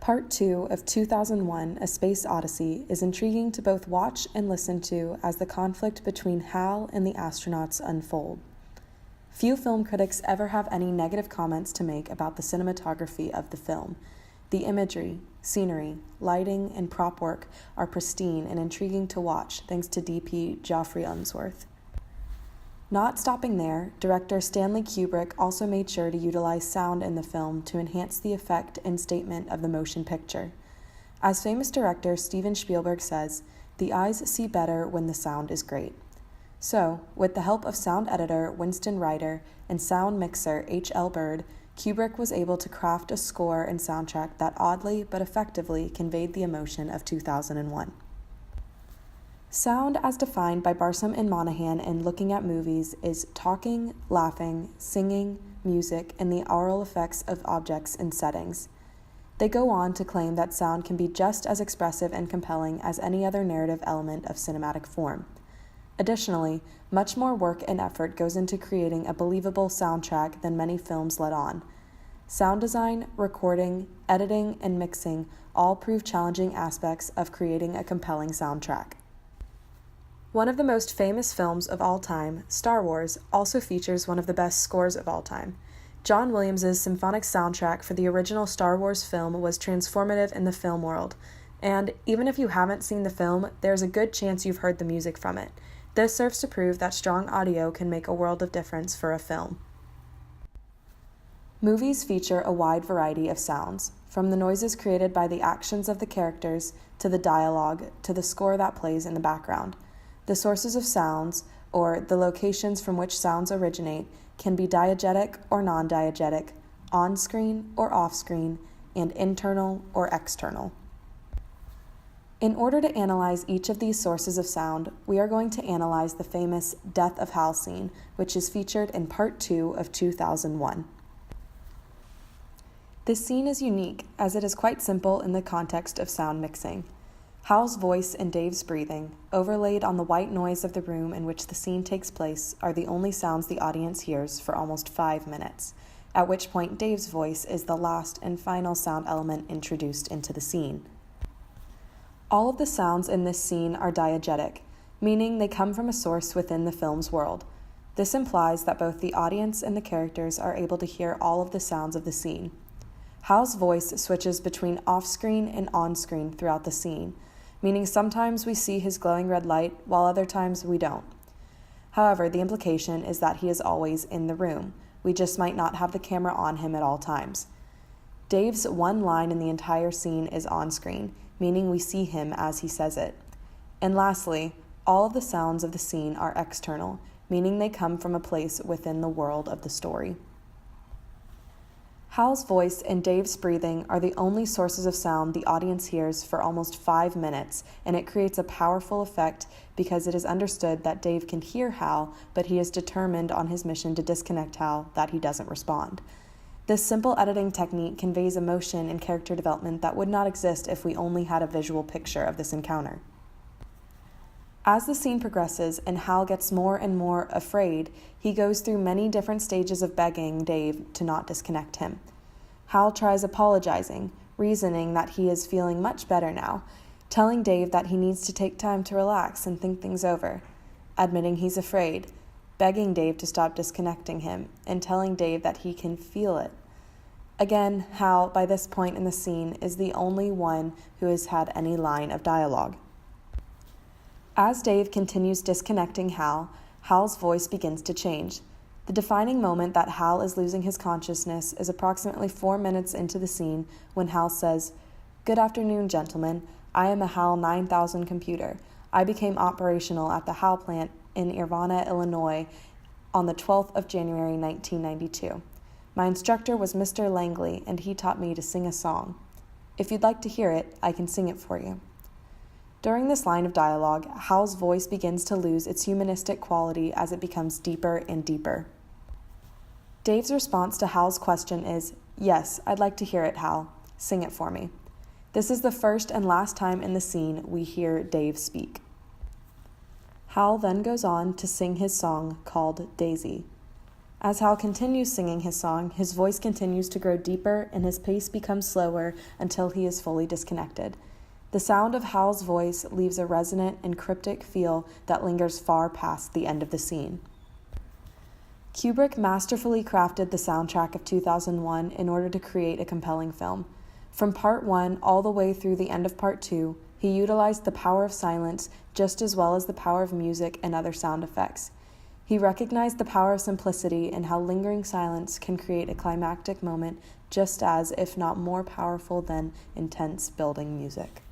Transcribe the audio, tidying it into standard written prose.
Part 2 of 2001: A Space Odyssey is intriguing to both watch and listen to as the conflict between Hal and the astronauts unfold. Few film critics ever have any negative comments to make about the cinematography of the film. The imagery, scenery, lighting, and prop work are pristine and intriguing to watch thanks to DP Geoffrey Unsworth. Not stopping there, director Stanley Kubrick also made sure to utilize sound in the film to enhance the effect and statement of the motion picture. As famous director Steven Spielberg says, "The eyes see better when the sound is great." So, with the help of sound editor Winston Ryder and sound mixer H.L. Bird, Kubrick was able to craft a score and soundtrack that oddly but effectively conveyed the emotion of 2001. Sound, as defined by Barsham and Monahan in Looking at Movies, is talking, laughing, singing, music, and the aural effects of objects and settings. They go on to claim that sound can be just as expressive and compelling as any other narrative element of cinematic form. Additionally, much more work and effort goes into creating a believable soundtrack than many films let on. Sound design, recording, editing, and mixing all prove challenging aspects of creating a compelling soundtrack. One of the most famous films of all time, Star Wars, also features one of the best scores of all time. John Williams' symphonic soundtrack for the original Star Wars film was transformative in the film world, and even if you haven't seen the film, there's a good chance you've heard the music from it. This serves to prove that strong audio can make a world of difference for a film. Movies feature a wide variety of sounds, from the noises created by the actions of the characters, to the dialogue, to the score that plays in the background. The sources of sounds, or the locations from which sounds originate, can be diegetic or non-diegetic, on-screen or off-screen, and internal or external. In order to analyze each of these sources of sound, we are going to analyze the famous Death of Hal scene, which is featured in Part 2 of 2001. This scene is unique, as it is quite simple in the context of sound mixing. Hal's voice and Dave's breathing, overlaid on the white noise of the room in which the scene takes place, are the only sounds the audience hears for almost 5 minutes, at which point Dave's voice is the last and final sound element introduced into the scene. All of the sounds in this scene are diegetic, meaning they come from a source within the film's world. This implies that both the audience and the characters are able to hear all of the sounds of the scene. Hal's voice switches between off-screen and on-screen throughout the scene, meaning sometimes we see his glowing red light, while other times we don't. However, the implication is that he is always in the room. We just might not have the camera on him at all times. Dave's one line in the entire scene is on-screen, meaning we see him as he says it. And lastly, all of the sounds of the scene are external, meaning they come from a place within the world of the story. Hal's voice and Dave's breathing are the only sources of sound the audience hears for almost 5 minutes, and it creates a powerful effect because it is understood that Dave can hear Hal, but he is determined on his mission to disconnect Hal that he doesn't respond. This simple editing technique conveys emotion and character development that would not exist if we only had a visual picture of this encounter. As the scene progresses and Hal gets more and more afraid, he goes through many different stages of begging Dave to not disconnect him. Hal tries apologizing, reasoning that he is feeling much better now, telling Dave that he needs to take time to relax and think things over, admitting he's afraid, begging Dave to stop disconnecting him, and telling Dave that he can feel it. Again, Hal, by this point in the scene, is the only one who has had any line of dialogue. As Dave continues disconnecting Hal, Hal's voice begins to change. The defining moment that Hal is losing his consciousness is approximately 4 minutes into the scene when Hal says, "Good afternoon, gentlemen. I am a HAL 9000 computer. I became operational at the HAL plant in Urbana, Illinois on the 12th of January 1992. My instructor was Mr. Langley, and he taught me to sing a song. If you'd like to hear it, I can sing it for you." During this line of dialogue, Hal's voice begins to lose its humanistic quality as it becomes deeper and deeper. Dave's response to Hal's question is, "Yes, I'd like to hear it, Hal. Sing it for me." This is the first and last time in the scene we hear Dave speak. Hal then goes on to sing his song called Daisy. As Hal continues singing his song, his voice continues to grow deeper and his pace becomes slower until he is fully disconnected. The sound of Hal's voice leaves a resonant and cryptic feel that lingers far past the end of the scene. Kubrick masterfully crafted the soundtrack of 2001 in order to create a compelling film. From part 1 all the way through the end of part 2, he utilized the power of silence just as well as the power of music and other sound effects. He recognized the power of simplicity and how lingering silence can create a climactic moment just as, if not more powerful than, intense building music.